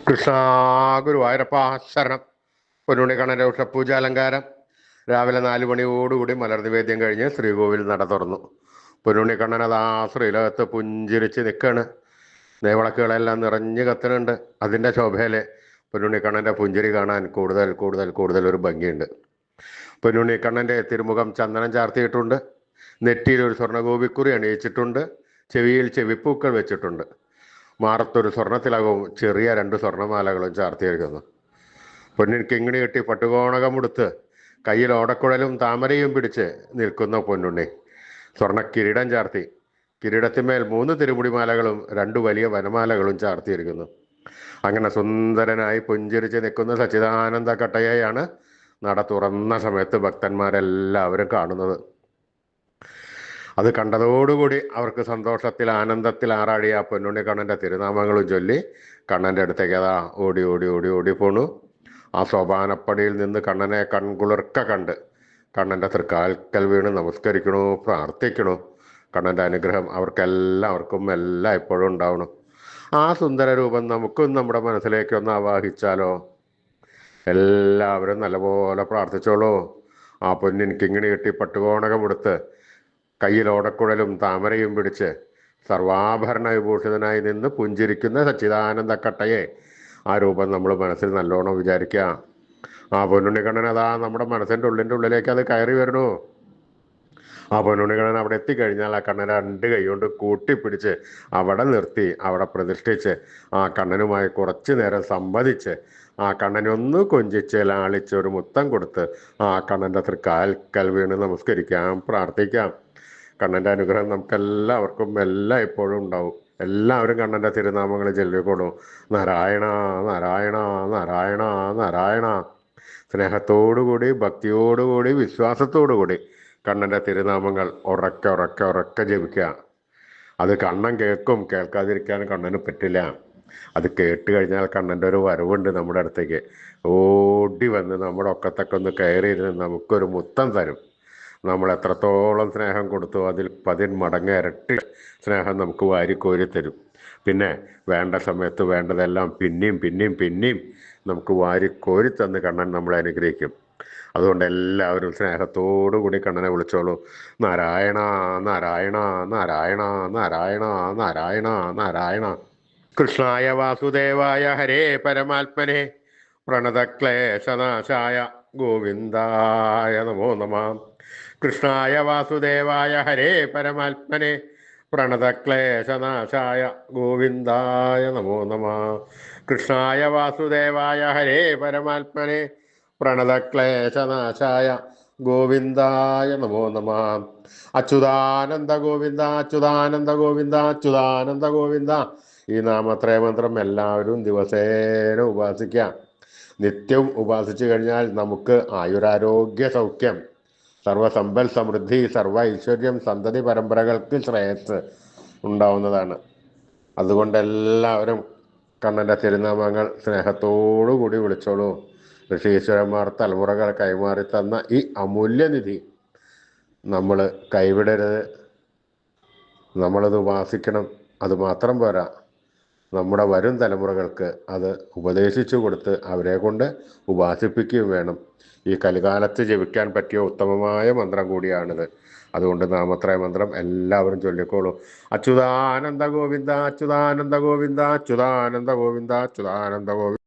കൃഷ്ണ ഗുരുവായൂരപ്പ ശരണം. പൊന്നുണിക്കണ്ണൻ്റെ ഉഷപൂജ അലങ്കാരം. രാവിലെ 4 മണിയോടുകൂടി മലർ നിവേദ്യം കഴിഞ്ഞ് ശ്രീകോവിൽ നട തുറന്നു. പൊന്നുണിക്കണ്ണനതാ ശ്രീലകത്ത് പുഞ്ചിരിച്ച് നിൽക്കാണ്. നെയ്വിളക്കുകളെല്ലാം നിറഞ്ഞു കത്തുന്നുണ്ട്. അതിൻ്റെ ശോഭയിലെ പൊന്നുണിക്കണ്ണൻ്റെ പുഞ്ചിരി കാണാൻ കൂടുതൽ കൂടുതൽ കൂടുതൽ ഒരു ഭംഗിയുണ്ട്. പൊന്നുണിക്കണ്ണൻ്റെ തിരുമുഖം ചന്ദനം ചാർത്തിയിട്ടുണ്ട്. നെറ്റിയിൽ ഒരു സ്വർണ്ണഗോപിക്കുറി അണിയിച്ചിട്ടുണ്ട്. ചെവിയിൽ ചെവിപ്പൂക്കൾ വെച്ചിട്ടുണ്ട്. മാറത്തൊരു സ്വർണ്ണത്തിലകവും ചെറിയ 2 സ്വർണ്ണമാലകളും ചാർത്തിയിരിക്കുന്നു. പൊന്നിൻ കിങ്ങിണി കെട്ടി പട്ടുകോണകമുടുത്ത് കയ്യിൽ ഓടക്കുഴലും താമരയും പിടിച്ച് നിൽക്കുന്ന പൊന്നുണ്ണി സ്വർണ്ണ കിരീടം ചാർത്തി. കിരീടത്തിന്മേൽ 3 തിരുമുടിമാലകളും 2 വലിയ വനമാലകളും ചാർത്തിയിരിക്കുന്നു. അങ്ങനെ സുന്ദരനായി പുഞ്ചിരിച്ച് നിൽക്കുന്ന സച്ചിദാനന്ദ കട്ടയെയാണ് നട തുറന്ന സമയത്ത് ഭക്തന്മാരെല്ലാവരും കാണുന്നത്. അത് കണ്ടതോടുകൂടി അവർക്ക് സന്തോഷത്തിൽ ആനന്ദത്തിൽ ആറാടിയ പൊന്നുണ്ണിക്കണ്ണൻ്റെ തിരുനാമങ്ങളും ചൊല്ലി കണ്ണൻ്റെ അടുത്തേക്ക് അതാ ഓടി ഓടി ഓടി ഓടി പോണു. ആ സോപാനപ്പടിയിൽ നിന്ന് കണ്ണനെ കൺകുളിർക്ക കണ്ട് കണ്ണൻ്റെ തൃക്കാൽക്കൽ വീണ് നമസ്കരിക്കണു, പ്രാർത്ഥിക്കണു. കണ്ണൻ്റെ അനുഗ്രഹം അവർക്കെല്ലാവർക്കും എല്ലാം എപ്പോഴും ഉണ്ടാവണം. ആ സുന്ദര രൂപം നമുക്കും നമ്മുടെ മനസ്സിലേക്കൊന്ന് ആവാഹിച്ചാലോ? എല്ലാവരും നല്ലപോലെ പ്രാർത്ഥിച്ചോളൂ. ആ പൊന്നിൻ കിങ്ങിണി കെട്ടി പട്ടുകോണകമെടുത്ത് കയ്യിൽ ഓടക്കുഴലും താമരയും പിടിച്ച് സർവാഭരണ വിഭൂഷിതനായി നിന്ന് പുഞ്ചിരിക്കുന്ന സച്ചിദാനന്ദ കട്ടയെ ആ രൂപം നമ്മൾ മനസ്സിൽ നല്ലോണം വിചാരിക്കുക. ആ പൊന്നുണ്ണിക്കണ്ണൻ അതാ നമ്മുടെ മനസ്സിൻ്റെ ഉള്ളിലേക്ക് അത് കയറി വരണു. ആ പൊന്നുണ്ണിക്കണ്ണൻ അവിടെ എത്തിക്കഴിഞ്ഞാൽ ആ കണ്ണനെ 2 കൈ കൊണ്ട് കൂട്ടിപ്പിടിച്ച് അവിടെ നിർത്തി, അവിടെ പ്രതിഷ്ഠിച്ച് ആ കണ്ണനുമായി കുറച്ചു നേരം സംവദിച്ച് ആ കണ്ണനെ ഒന്ന് കൊഞ്ചിച്ച് ലാളിച്ച് ഒരു മുത്തം കൊടുത്ത് ആ കണ്ണൻ്റെ തൃക്കാൽക്കൽ വീണ് നമസ്കരിക്കാം, പ്രാർത്ഥിക്കാം. കണ്ണൻ്റെ അനുഗ്രഹം നമുക്കെല്ലാവർക്കും എല്ലാം എപ്പോഴും ഉണ്ടാവും. എല്ലാവരും കണ്ണൻ്റെ തിരുനാമങ്ങൾ ചൊല്ലിക്കൊള്ളൂ. നാരായണ നാരായണ നാരായണ നാരായണ. സ്നേഹത്തോടുകൂടി ഭക്തിയോടുകൂടി വിശ്വാസത്തോടുകൂടി കണ്ണൻ്റെ തിരുനാമങ്ങൾ ഉറക്കെ ഉറക്കെ ഉറക്കെ ജപിക്കുക. അത് കണ്ണൻ കേൾക്കും, കേൾക്കാതിരിക്കാൻ കണ്ണന് പറ്റില്ല. അത് കേട്ട് കഴിഞ്ഞാൽ കണ്ണൻ്റെ ഒരു വരവുണ്ട് നമ്മുടെ അടുത്തേക്ക്. ഓടി വന്ന് നമ്മുടെ ഒക്കത്തൊക്കെ ഒന്ന് കയറിയിരുന്ന് നമുക്കൊരു മുത്തം തരും. നമ്മൾ എത്രത്തോളം സ്നേഹം കൊടുത്തു അതിൽ 10 മടങ്ങ് ഇരട്ടി സ്നേഹം നമുക്ക് വാരിക്കോരി തരും. പിന്നെ വേണ്ട സമയത്ത് വേണ്ടതെല്ലാം പിന്നെയും പിന്നെയും പിന്നെയും നമുക്ക് വാരിക്കോരി തന്ന് കണ്ണൻ നമ്മളെ അനുഗ്രഹിക്കും. അതുകൊണ്ട് എല്ലാവരും സ്നേഹത്തോടു കൂടി കണ്ണനെ വിളിച്ചോളൂ. നാരായണ നാരായണ നാരായണ നാരായണ നാരായണ നാരായണ. കൃഷ്ണായ വാസുദേവായ ഹരേ പരമാത്മനെ പ്രണതക്ലേശനാശായ ഗോവിന്ദായ നമോ നമഃ. കൃഷ്ണായ വാസുദേവായ ഹരേ പരമാത്മനെ പ്രണതക്ലേശനാശായ ഗോവിന്ദായ നമോ നമഃ. കൃഷ്ണായ വാസുദേവായ ഹരേ പരമാത്മനെ പ്രണതക്ലേശനാശായ ഗോവിന്ദായ നമോ നമഃ. അച്യുതാനന്ദ ഗോവിന്ദ അച്യുതാനന്ദ ഗോവിന്ദ അച്യുതാനന്ദ ഗോവിന്ദ. ഈ നാമത്രയ മന്ത്രം എല്ലാവരും ദിവസേന ഉപാസിക്കാം. നിത്യവും ഉപാസിച്ചു കഴിഞ്ഞാൽ നമുക്ക് ആയുരാരോഗ്യ സൗഖ്യം, സർവസമ്പൽ സമൃദ്ധി, സർവ ഐശ്വര്യം, സന്തതി പരമ്പരകൾക്ക് ശ്രേയസ് ഉണ്ടാവുന്നതാണ്. അതുകൊണ്ട് എല്ലാവരും കണ്ണൻ്റെ തിരുനാമങ്ങൾ സ്നേഹത്തോടു കൂടി വിളിച്ചോളൂ. ഋഷീശ്വരന്മാർ തലമുറകൾ കൈമാറി തന്ന ഈ അമൂല്യനിധി നമ്മൾ കൈവിടരുത്. നമ്മളത് ഉപാസിക്കണം. അതുമാത്രം പോരാ, നമ്മുടെ വരും തലമുറകൾക്ക് അത് ഉപദേശിച്ചു കൊടുത്ത് അവരെ കൊണ്ട് ഉപാസിപ്പിക്കുകയും വേണം. ഈ കലികാലത്ത് ജപിക്കാൻ പറ്റിയ ഉത്തമമായ മന്ത്രം കൂടിയാണിത്. അതുകൊണ്ട് നാമത്രയ മന്ത്രം എല്ലാവരും ചൊല്ലിക്കോളൂ. അച്യുതാനന്ദ ഗോവിന്ദ അച്യുതാനന്ദ ഗോവിന്ദ അച്യുതാനന്ദ ഗോവിന്ദ അച്യുതാനന്ദ ഗോവിന്ദ.